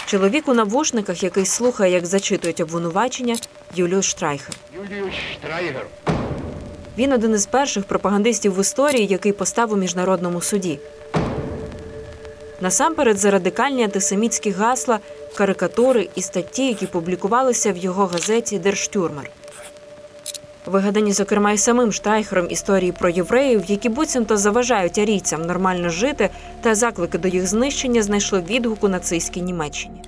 Чоловік у навушниках, який слухає, як зачитують обвинувачення, Юліус Штрайхер. Він один із перших пропагандистів в історії, який постав у міжнародному суді. Насамперед за радикальні антисемітські гасла, карикатури і статті, які публікувалися в його газеті «Дер Штюрмер». Вигадані, зокрема, і самим Штрайхером історії про євреїв, які буцімто заважають арійцям нормально жити, та заклики до їх знищення знайшли відгук у нацистській Німеччині.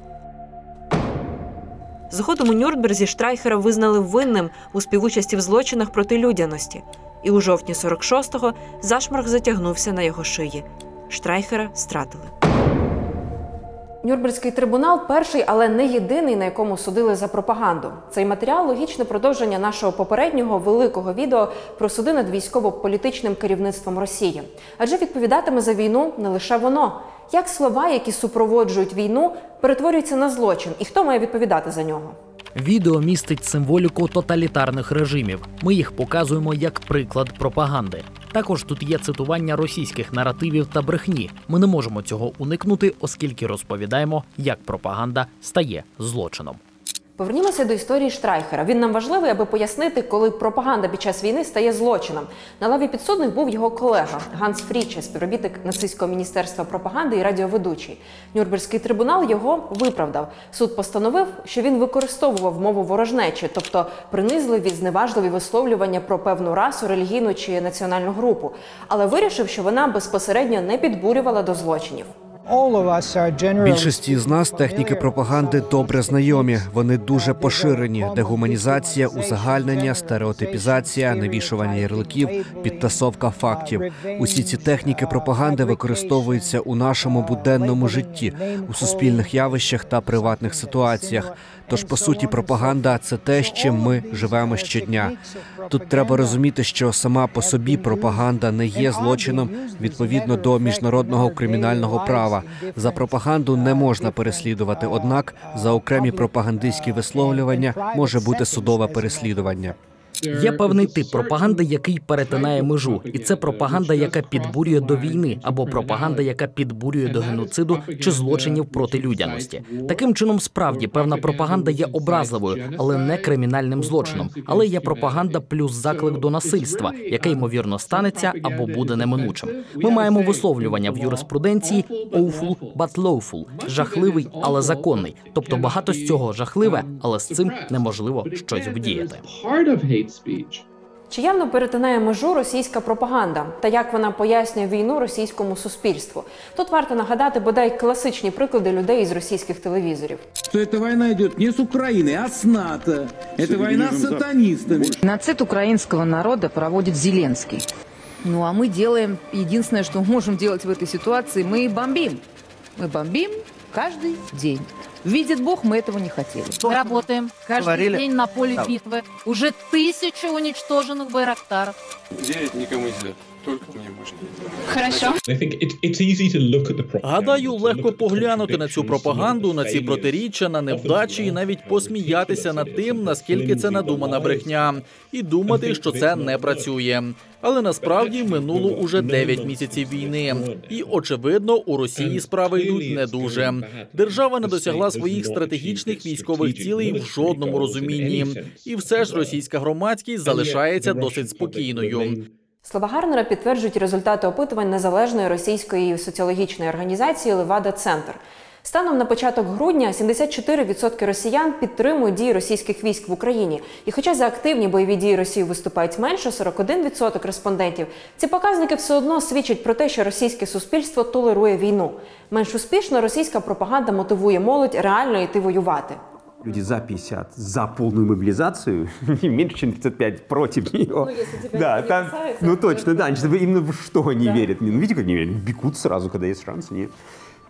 Згодом у Нюрнберзі Штрайхера визнали винним у співучасті в злочинах проти людяності. І у жовтні 46-го зашморг затягнувся на його шиї. Штрайхера стратили. Нюрнберзький трибунал – перший, але не єдиний, на якому судили за пропаганду. Цей матеріал – логічне продовження нашого попереднього великого відео про суди над військово-політичним керівництвом Росії. Адже відповідатиме за війну не лише воно. Як слова, які супроводжують війну, перетворюються на злочин, і хто має відповідати за нього? Відео містить символіку тоталітарних режимів. Ми їх показуємо як приклад пропаганди. Також тут є цитування російських наративів та брехні. Ми не можемо цього уникнути, оскільки розповідаємо, як пропаганда стає злочином. Повернімося до історії Штрайхера. Він нам важливий, аби пояснити, коли пропаганда під час війни стає злочином. На лаві підсудних був його колега Ганс Фріче, співробітник нацистського міністерства пропаганди і радіоведучий. Нюрнберзький трибунал його виправдав. Суд постановив, що він використовував мову ворожнечі, тобто принизливі, зневажливі висловлювання про певну расу, релігійну чи національну групу. Але вирішив, що вона безпосередньо не підбурювала до злочинів. Більшості з нас техніки пропаганди добре знайомі. Вони дуже поширені. Дегуманізація, узагальнення, стереотипізація, навішування ярликів, підтасовка фактів. Усі ці техніки пропаганди використовуються у нашому буденному житті, у суспільних явищах та приватних ситуаціях. Тож, по суті, пропаганда – це те, з чим ми живемо щодня. Тут треба розуміти, що сама по собі пропаганда не є злочином відповідно до міжнародного кримінального права. За пропаганду не можна переслідувати, однак за окремі пропагандистські висловлювання може бути судове переслідування. Є певний тип пропаганди, який перетинає межу. І це пропаганда, яка підбурює до війни, або пропаганда, яка підбурює до геноциду чи злочинів проти людяності. Таким чином, справді, певна пропаганда є образливою, але не кримінальним злочином. Але є пропаганда плюс заклик до насильства, яке, ймовірно, станеться або буде неминучим. Ми маємо висловлювання в юриспруденції «awful but lawful» – жахливий, але законний. Тобто багато з цього жахливе, але з цим неможливо щось вдіяти. Чи явно перетинає межу російська пропаганда? Та як вона пояснює війну російському суспільству? Тут варто нагадати бодай класичні приклади людей із російських телевізорів. Що ця війна йде не з України, а з НАТО. Це війна з сатаністами. Геноцид українського народу проводить Зеленський. Ну а мы делаем, единственное, что можем делать в этой ситуации, мы бомбим. Мы бомбим каждый день. Видит Бог, мы этого не хотели. Мы работаем каждый день на поле битвы. Уже 1000 уничтоженных байрактаров. Верить никому нельзя. Только мне можно. Хорошо. Гадаю, легко поглянути на цю пропаганду, на ці протиріччя, на невдачі і навіть посміятися над тим, наскільки це надумана брехня, і думати, що це не працює. Але насправді минуло уже 9 місяців війни. І, очевидно, у Росії справи йдуть не дуже. Держава не досягла своїх стратегічних військових цілей в жодному розумінні. І все ж російська громадськість залишається досить спокійною. Слова Гарнера підтверджують результати опитувань незалежної російської соціологічної організації «Левада-Центр». Станом на початок грудня 74% росіян підтримують дії російських військ в Україні. І хоча за активні бойові дії Росії виступають менше, 41% респондентів, ці показники все одно свідчать про те, що російське суспільство толерує війну. Менш успішно російська пропаганда мотивує молодь реально йти воювати. Люди за 50 за полную мобилизацию, меньше, чем 35 против нее. Ну, если тебя да, не там, касается. ну точно, да, именно в что они верят. Ну, видите, как они верят? Бегут сразу, когда есть шанс. Нет.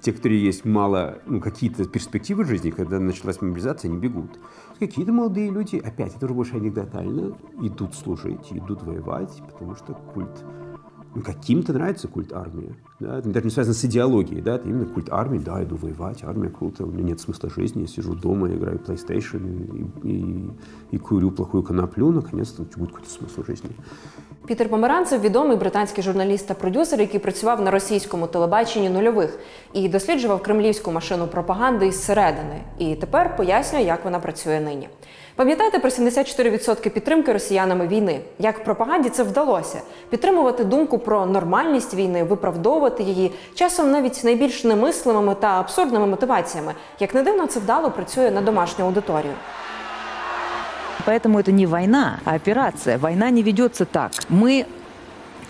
Те, кто есть мало, какие-то перспективы в жизни, когда началась мобилизация, они бегут. Какие-то молодые люди, опять, это уже больше анекдотально, идут служить, идут воевать, потому что культ. Каким-то нравится культ армии. Да? Это даже не связано с идеологией. Да? Это именно культ армии. Да, иду воевать, армия круто, у меня нет смысла жизни, я сижу дома, играю в PlayStation и курю плохую коноплю. Наконец-то будет какой-то смысл жизни. Пітер Померанцев – відомий британський журналіст та продюсер, який працював на російському телебаченні нульових і досліджував кремлівську машину пропаганди із середини. І тепер пояснює, як вона працює нині. Пам'ятаєте про 74% підтримки росіянами війни? Як пропаганді це вдалося? Підтримувати думку про нормальність війни, виправдовувати її, часом навіть найбільш немислимими та абсурдними мотиваціями. Як не дивно, це вдало працює на домашню аудиторію. Поэтому это не война, а операция. Война не ведется так. Мы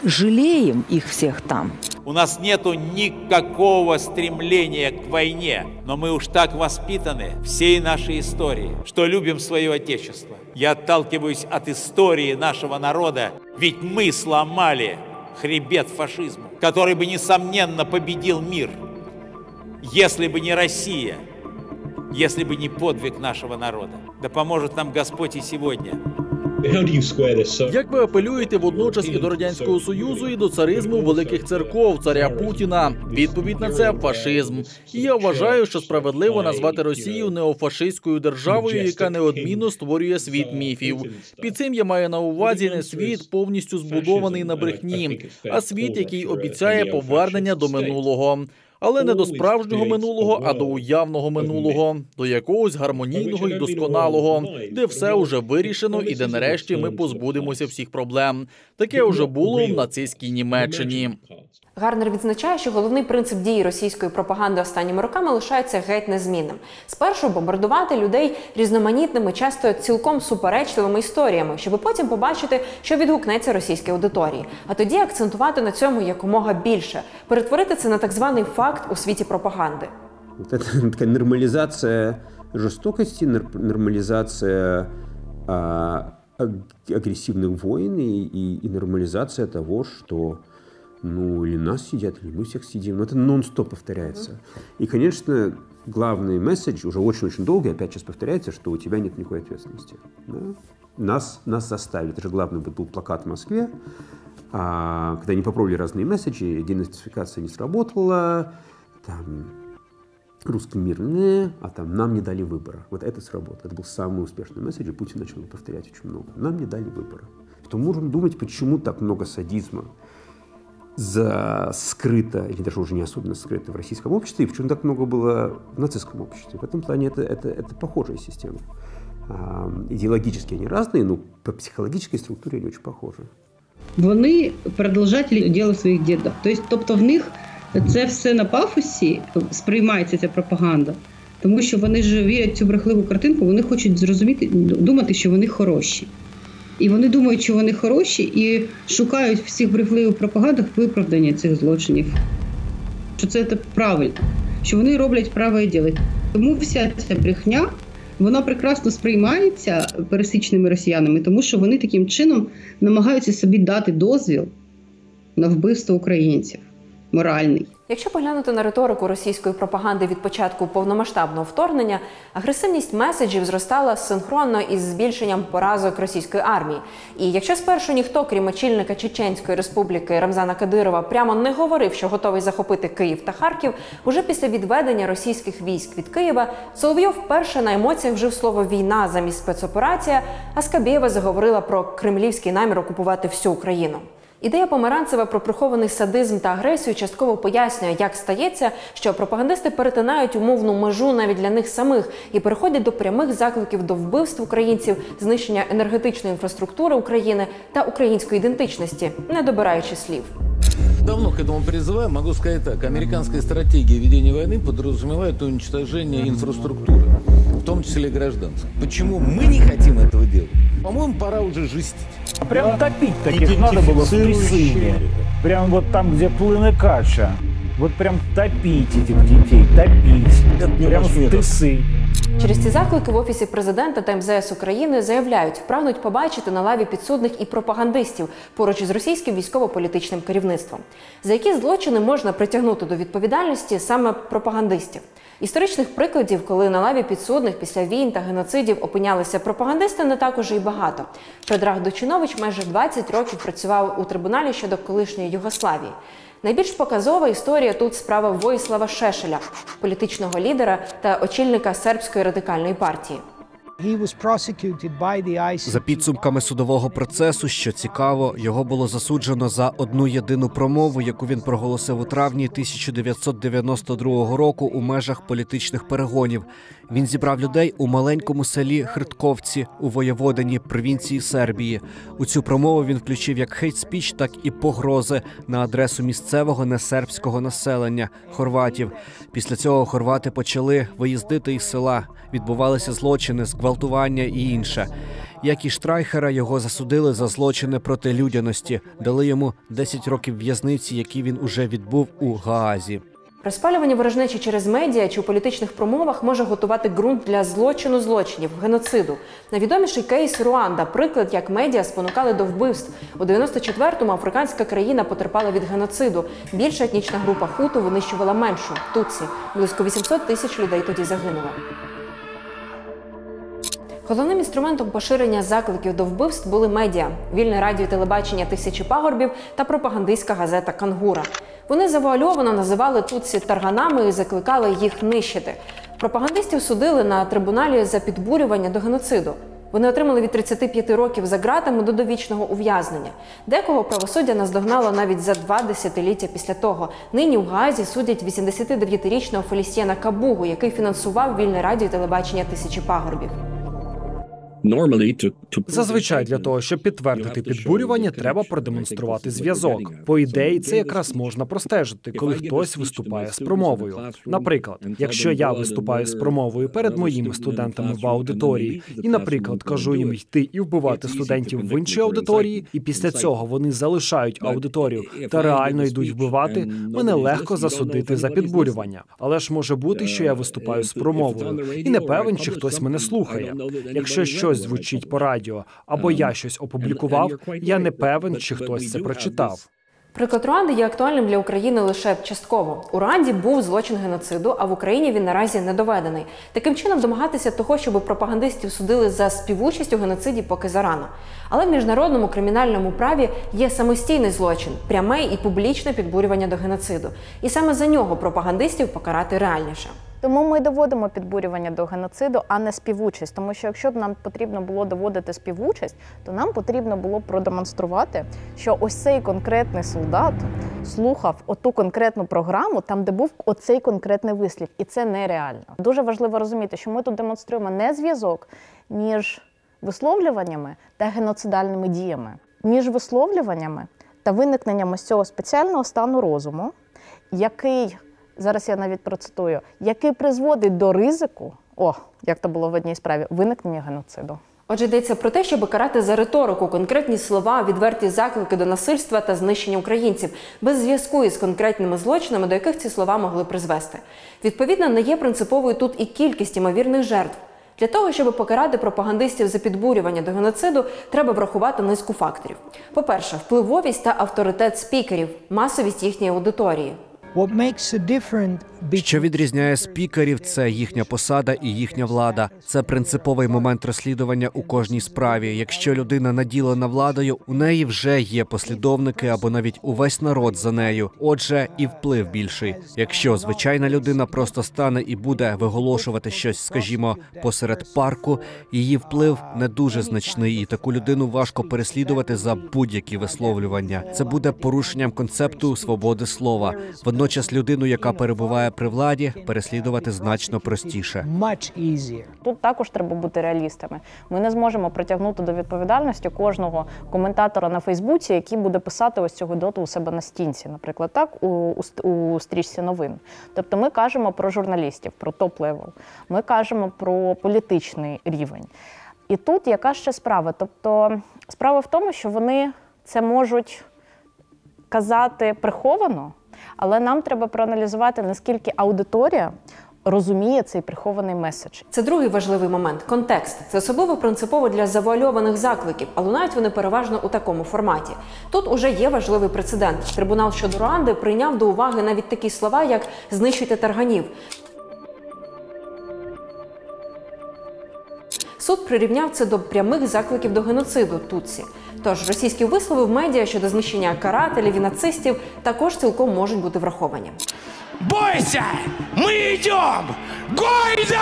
жалеем их всех там. У нас нету никакого стремления к войне, но мы уж так воспитаны всей нашей истории, что любим свое Отечество. Я отталкиваюсь от истории нашего народа, ведь мы сломали хребет фашизму, который бы, несомненно, победил мир, если бы не Россия, если бы не подвиг нашего народа. Да поможет нам Господь и сегодня. Як ви апелюєте водночас і до Радянського Союзу, і до царизму великих церков, царя Путіна? Відповідь на це – фашизм. І я вважаю, що справедливо назвати Росію неофашистською державою, яка неодмінно створює світ міфів. Під цим я маю на увазі не світ, повністю збудований на брехні, а світ, який обіцяє повернення до минулого. Але не до справжнього минулого, а до уявного минулого, до якогось гармонійного і досконалого, де все уже вирішено і де нарешті ми позбудемося всіх проблем. Таке вже було в нацистській Німеччині. Гарнер відзначає, що головний принцип дії російської пропаганди останніми роками лишається геть незмінним. Спершу бомбардувати людей різноманітними, часто цілком суперечливими історіями, щоб потім побачити, що відгукнеться російській аудиторії. А тоді акцентувати на цьому якомога більше, перетворити це на так званий факт у світі пропаганди. Це така нормалізація жорстокості, нормалізація агрессивных войн и нормализация того, что или нас сидят, или мы всех сидим. Но это нон-стоп повторяется. И, конечно, главный месседж уже очень-очень долго, опять сейчас повторяется, что у тебя нет никакой ответственности. Да? Нас заставили. Это же главный был плакат в Москве, когда они попробовали разные месседжи, денацификация не сработала, там русский мир а там нам не дали выбора. Вот это сработало. Это был самый успешный месседж, и Путин начал повторять очень много. Нам не дали выбора. Потом можем думать, почему так много садизма скрыто, или даже уже не особенно скрыто в российском обществе, и почему так много было в нацистском обществе. В этом плане это похожая система. Идеологически они разные, но по психологической структуре они очень похожи. Вони продовжателі діла своїх дідів. Тобто в них це все на пафосі сприймається, ця пропаганда. Тому що вони ж вірять в цю брехливу картинку, вони хочуть думати, що вони хороші. І вони думають, що вони хороші, і шукають в цих брехливих пропагандах виправдання цих злочинів. Що це правильно, що вони роблять праве діло. Тому вся ця брехня, вона прекрасно сприймається пересічними росіянами, тому що вони таким чином намагаються собі дати дозвіл на вбивство українців. Моральний. Якщо поглянути на риторику російської пропаганди від початку повномасштабного вторгнення, агресивність меседжів зростала синхронно із збільшенням поразок російської армії. І якщо спершу ніхто, крім очільника Чеченської республіки Рамзана Кадирова, прямо не говорив, що готовий захопити Київ та Харків, уже після відведення російських військ від Києва Соловйов вперше на емоціях вжив слово «війна» замість «спецоперація», а Скабєєва заговорила про кремлівський намір окупувати всю Україну. Ідея Померанцева про прихований садизм та агресію частково пояснює, як стається, що пропагандисти перетинають умовну межу навіть для них самих і переходять до прямих закликів до вбивств українців, знищення енергетичної інфраструктури України та української ідентичності, не добираючи слів. Давно к этому призываю, могу сказать так. Американская стратегия ведения войны подразумевает уничтожение инфраструктуры, в том числе гражданской. Почему мы не хотим этого делать? По-моему, пора уже жестить. Прям топить таких надо было в Присыне. Прям вот там, где плыны кача. Вот прям топить этих детей, топить. Прям в Тиси. Через ці заклики в Офісі Президента та МЗС України заявляють, прагнуть побачити на лаві підсудних і пропагандистів поруч із російським військово-політичним керівництвом. За які злочини можна притягнути до відповідальності саме пропагандистів? Історичних прикладів, коли на лаві підсудних після війн та геноцидів опинялися пропагандисти, не так уже й багато. Предраг Дучинович майже 20 років працював у трибуналі щодо колишньої Югославії. Найбільш показова історія тут справа Воїслава Шешеля, політичного лідера та очільника сербської радикальної партії. За підсумками судового процесу, що цікаво, його було засуджено за одну єдину промову, яку він проголосив у травні 1992 року у межах політичних перегонів. Він зібрав людей у маленькому селі Хритковці у Воєводині, провінції Сербії. У цю промову він включив як хейт-спіч, так і погрози на адресу місцевого несербського населення – хорватів. Після цього хорвати почали виїздити із села, відбувалися злочини, зґвалтування і інше. Як і Штрайхера, його засудили за злочини проти людяності, дали йому 10 років в'язниці, які він уже відбув у Гаазі. Розпалювання ворожнечі через медіа чи у політичних промовах може готувати ґрунт для злочинів, геноциду. Найвідоміший кейс – Руанда. Приклад, як медіа спонукали до вбивств. У 94-му африканська країна потерпала від геноциду. Більша етнічна група хуту винищувала меншу – тутсі. Близько 800 тисяч людей тоді загинуло. Головним інструментом поширення закликів до вбивств були медіа – вільне радіо і телебачення «Тисячі пагорбів» та пропагандистська газета «Кангура». Вони завуальовано називали тутсі тарганами і закликали їх нищити. Пропагандистів судили на трибуналі за підбурювання до геноциду. Вони отримали від 35 років за ґратами до довічного ув'язнення. Декого правосуддя наздогнало навіть за 2 десятиліття після того. Нині у Гаазі судять 89-річного Фелісієна Кабугу, який фінансував вільне радіо і телебачення «Тисячі пагорбів». Зазвичай для того, щоб підтвердити підбурювання, треба продемонструвати зв'язок. По ідеї, це якраз можна простежити, коли хтось виступає з промовою. Наприклад, якщо я виступаю з промовою перед моїми студентами в аудиторії і, наприклад, кажу їм йти і вбивати студентів в іншій аудиторії, і після цього вони залишають аудиторію та реально йдуть вбивати, мене легко засудити за підбурювання. Але ж може бути, що я виступаю з промовою і не певен, чи хтось мене слухає. Якщо щось звучить по радіо, або я щось опублікував, я не певен, чи хтось це прочитав. Приклад Руанди є актуальним для України лише частково. У Руанді був злочин геноциду, а в Україні він наразі не доведений. Таким чином, домагатися того, щоб пропагандистів судили за співучасть у геноциді, поки зарано. Але в міжнародному кримінальному праві є самостійний злочин – пряме і публічне підбурювання до геноциду. І саме за нього пропагандистів покарати реальніше. Тому ми доводимо підбурювання до геноциду, а не співучасть. Тому що якщо б нам потрібно було доводити співучасть, то нам потрібно було продемонструвати, що ось цей конкретний солдат слухав оту конкретну програму, там, де був оцей конкретний вислів. І це нереально. Дуже важливо розуміти, що ми тут демонструємо не зв'язок між висловлюваннями та геноцидальними діями. Між висловлюваннями та виникненням ось цього спеціального стану розуму, який, зараз я навіть процитую, який призводить до ризику, як то було в одній справі, виникнення геноциду. Отже, йдеться про те, щоб карати за риторику, конкретні слова, відверті заклики до насильства та знищення українців, без зв'язку із конкретними злочинами, до яких ці слова могли призвести. Відповідно, не є принциповою тут і кількість ймовірних жертв. Для того, щоб покарати пропагандистів за підбурювання до геноциду, треба врахувати низку факторів. По-перше, впливовість та авторитет спікерів, масовість їхньої аудиторії. Що відрізняє спікерів – це їхня посада і їхня влада. Це принциповий момент розслідування у кожній справі. Якщо людина наділена владою, у неї вже є послідовники або навіть увесь народ за нею. Отже, і вплив більший. Якщо звичайна людина просто стане і буде виголошувати щось, скажімо, посеред парку, її вплив не дуже значний, і таку людину важко переслідувати за будь-які висловлювання. Це буде порушенням концепту свободи слова. Водночас людину, яка перебуває при владі, переслідувати значно простіше. Тут також треба бути реалістами. Ми не зможемо притягнути до відповідальності кожного коментатора на Фейсбуці, який буде писати ось цю гидоту у себе на стінці, наприклад, так, у стрічці новин. Тобто ми кажемо про журналістів, про топ-левел. Ми кажемо про політичний рівень. І тут яка ще справа? Тобто справа в тому, що вони це можуть казати приховано, але нам треба проаналізувати, наскільки аудиторія розуміє цей прихований меседж. Це другий важливий момент – контекст. Це особливо принципово для завуальованих закликів, а лунають вони переважно у такому форматі. Тут уже є важливий прецедент. Трибунал щодо Руанди прийняв до уваги навіть такі слова, як «знищуйте тарганів». Суд прирівняв це до прямих закликів до геноциду тутсі. Тож російські вислови в медіа щодо знищення карателів і нацистів також цілком можуть бути враховані. Бойся! Ми йдемо! Гойда!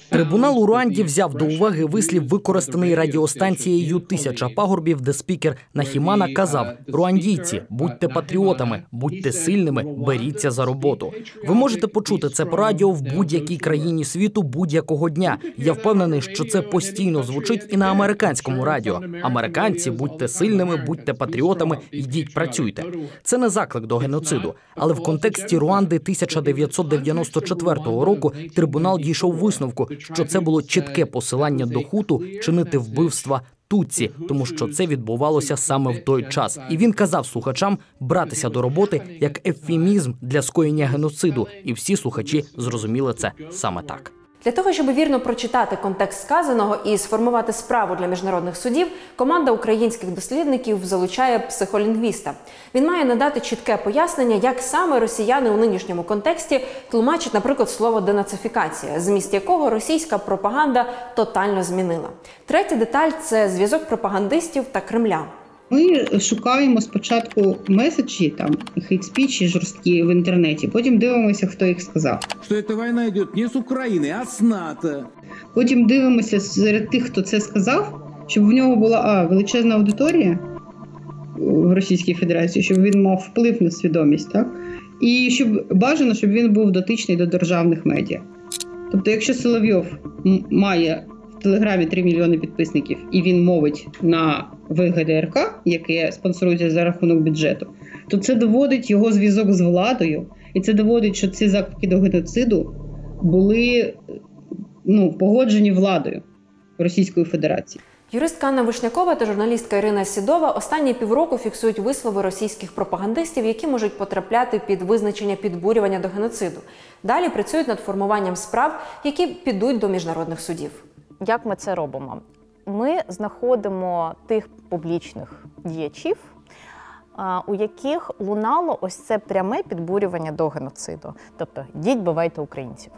Трибунал у Руанді взяв до уваги вислів, використаний радіостанцією «Тисяча пагорбів», де спікер Нахімана казав: «Руандійці, будьте патріотами, будьте сильними, беріться за роботу». Ви можете почути це по радіо в будь-якій країні світу будь-якого дня. Я впевнений, що це постійно звучить і на американському радіо. Американці, будьте сильними, будьте патріотами, йдіть працюйте. Це не заклик до геноциду, але в контексті Руанди 1994 року трибунал дійшов висновку, що це було чітке посилання до хуту чинити вбивства Тутсі, тому що це відбувалося саме в той час. І він казав слухачам братися до роботи як ефемізм для скоєння геноциду. І всі слухачі зрозуміли це саме так. Для того, щоб вірно прочитати контекст сказаного і сформувати справу для міжнародних судів, команда українських дослідників залучає психолінгвіста. Він має надати чітке пояснення, як саме росіяни у нинішньому контексті тлумачать, наприклад, слово «денацифікація», зміст якого російська пропаганда тотально змінила. Третя деталь – це зв'язок пропагандистів та Кремля. Ми шукаємо спочатку меседжі, там, хейт-спічі жорсткі в інтернеті, потім дивимося, хто їх сказав. Що ця війна йде не з України, а з НАТО. Потім дивимося серед тих, хто це сказав, щоб в нього була величезна аудиторія в Російській Федерації, щоб він мав вплив на свідомість, так? І щоб бажано, щоб він був дотичний до державних медіа. Тобто, якщо Соловйов має в Телеграмі 3 мільйони підписників, і він мовить на ВГДРК, яке спонсорується за рахунок бюджету, то це доводить його зв'язок з владою, і це доводить, що ці заклики до геноциду були погоджені владою Російської Федерації. Юристка Анна Вишнякова та журналістка Ірина Сідова останні півроку фіксують вислови російських пропагандистів, які можуть потрапляти під визначення підбурювання до геноциду. Далі працюють над формуванням справ, які підуть до міжнародних судів. Як ми це робимо? Ми знаходимо тих публічних діячів, у яких лунало ось це пряме підбурювання до геноциду. Тобто, йдіть, вбивайте українців.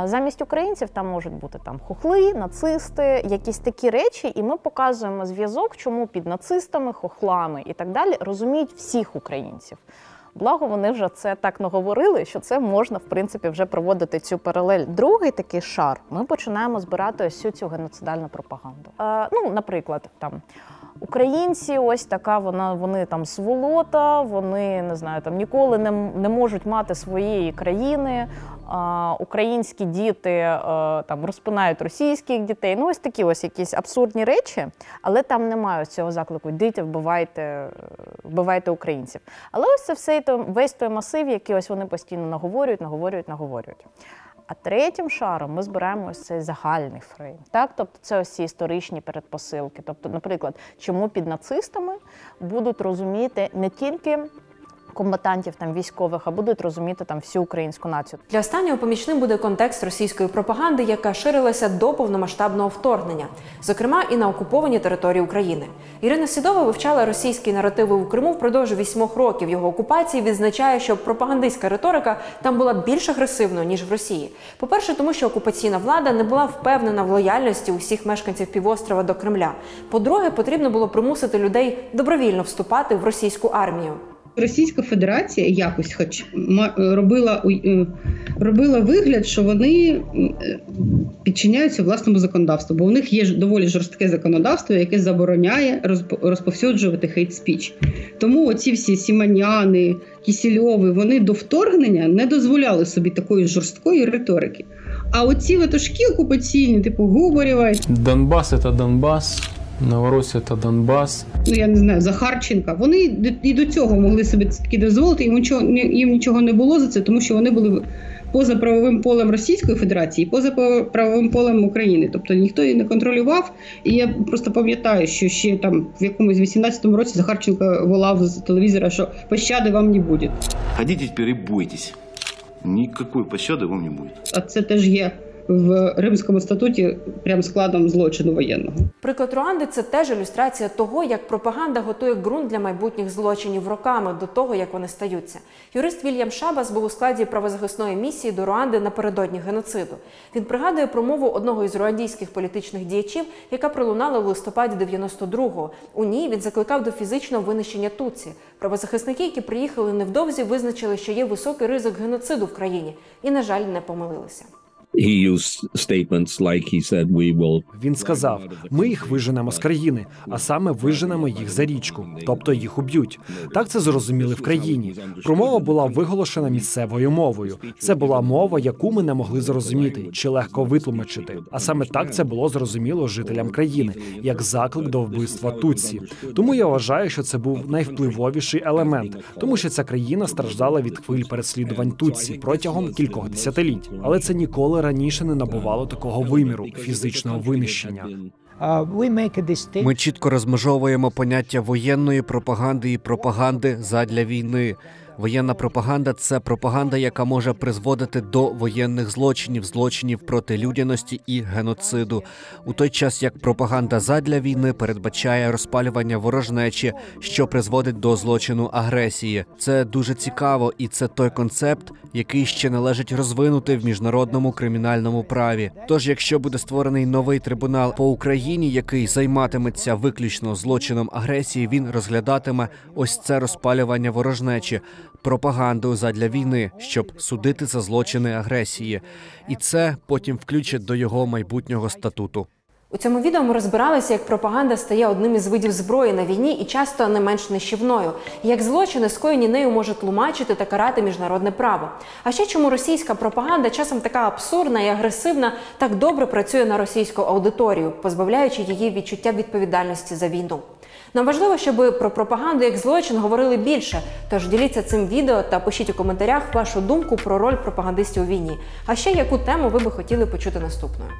Замість українців там можуть бути хохли, нацисти, якісь такі речі, і ми показуємо зв'язок, чому під нацистами, хохлами і так далі розуміють всіх українців. Благо, вони вже це так наговорили, що це можна, в принципі, вже проводити цю паралель. Другий такий шар, ми починаємо збирати ось цю геноцидальну пропаганду. Наприклад, українці, ось така вони сволота, вони, не знаю, ніколи не можуть мати своєї країни, українські діти розпинають російських дітей. Ось такі ось якісь абсурдні речі, але там немає ось цього заклику «йдіть, вбивайте українців». Але ось це весь той масив, який ось вони постійно наговорюють. А третім шаром ми збираємо ось цей загальний фрейм. Тобто це ось ці історичні передпосилки. Тобто, наприклад, чому під нацистами будуть розуміти не тільки комбатантів, військових, а будуть розуміти всю українську націю. Для останнього помічним буде контекст російської пропаганди, яка ширилася до повномасштабного вторгнення, зокрема і на окупованій території України. Ірина Сідова вивчала російські наративи у Криму впродовж 8 років його окупації, відзначає, що пропагандистська риторика там була більш агресивною, ніж в Росії. По-перше, тому що окупаційна влада не була впевнена в лояльності усіх мешканців півострова до Кремля. По-друге, потрібно було примусити людей добровільно вступати в російську армію. Російська Федерація якось робила вигляд, що вони підчиняються власному законодавству, бо в них є доволі жорстке законодавство, яке забороняє розповсюджувати хейт-спіч. Тому оці всі Сіманяни, Кісельови, вони до вторгнення не дозволяли собі такої жорсткої риторики. А оці ватажки окупаційні, типу Губарєва... Донбас – це Донбас. Новоросія та Донбас. Я не знаю, Захарченка. Вони і до цього могли собі таки дозволити, їм нічого не було за це, тому що вони були поза правовим полем Російської Федерації, поза правовим полем України. Тобто ніхто її не контролював. І я просто пам'ятаю, що ще в якомусь 18-му році Захарченко волав з телевізора, що пощади вам не буде. Ходіть тепер і бойтесь. Ніякої пощади вам не буде. А це теж є в Римському статуті прям складом злочину воєнного. Приклад Руанди – це теж ілюстрація того, як пропаганда готує ґрунт для майбутніх злочинів роками до того, як вони стаються. Юрист Вільям Шабас був у складі правозахисної місії до Руанди напередодні геноциду. Він пригадує промову одного із руандійських політичних діячів, яка пролунала в листопаді 92-го. У ній він закликав до фізичного винищення Тутсі. Правозахисники, які приїхали невдовзі, визначили, що є високий ризик геноциду в країні. І, на жаль, не помилилися. Він сказав, ми їх виженемо з країни, а саме виженемо їх за річку, тобто їх уб'ють. Так це зрозуміли в країні. Промова була виголошена місцевою мовою. Це була мова, яку ми не могли зрозуміти чи легко витлумачити. А саме так це було зрозуміло жителям країни, як заклик до вбивства Тутсі. Тому я вважаю, що це був найвпливовіший елемент, тому що ця країна страждала від хвиль переслідувань Тутсі протягом кількох десятиліть. Але це ніколи раніше не набувало такого виміру фізичного винищення. Ми чітко розмежовуємо поняття воєнної пропаганди і пропаганди задля війни. Воєнна пропаганда – це пропаганда, яка може призводити до воєнних злочинів, злочинів проти людяності і геноциду. У той час, як пропаганда задля війни передбачає розпалювання ворожнечі, що призводить до злочину агресії. Це дуже цікаво, і це той концепт, який ще належить розвинути в міжнародному кримінальному праві. Тож, якщо буде створений новий трибунал по Україні, який займатиметься виключно злочином агресії, він розглядатиме ось це розпалювання ворожнечі, пропаганду задля війни, щоб судити за злочини агресії. І це потім включать до його майбутнього статуту. У цьому відео ми розбиралися, як пропаганда стає одним із видів зброї на війні і часто не менш нищівною, і як злочини, скоєні нею, може тлумачити та карати міжнародне право. А ще чому російська пропаганда часом така абсурдна і агресивна, так добре працює на російську аудиторію, позбавляючи її відчуття відповідальності за війну. Нам важливо, щоб про пропаганду як злочин говорили більше, тож діліться цим відео та пишіть у коментарях вашу думку про роль пропагандистів у війні. А ще яку тему ви би хотіли почути наступною.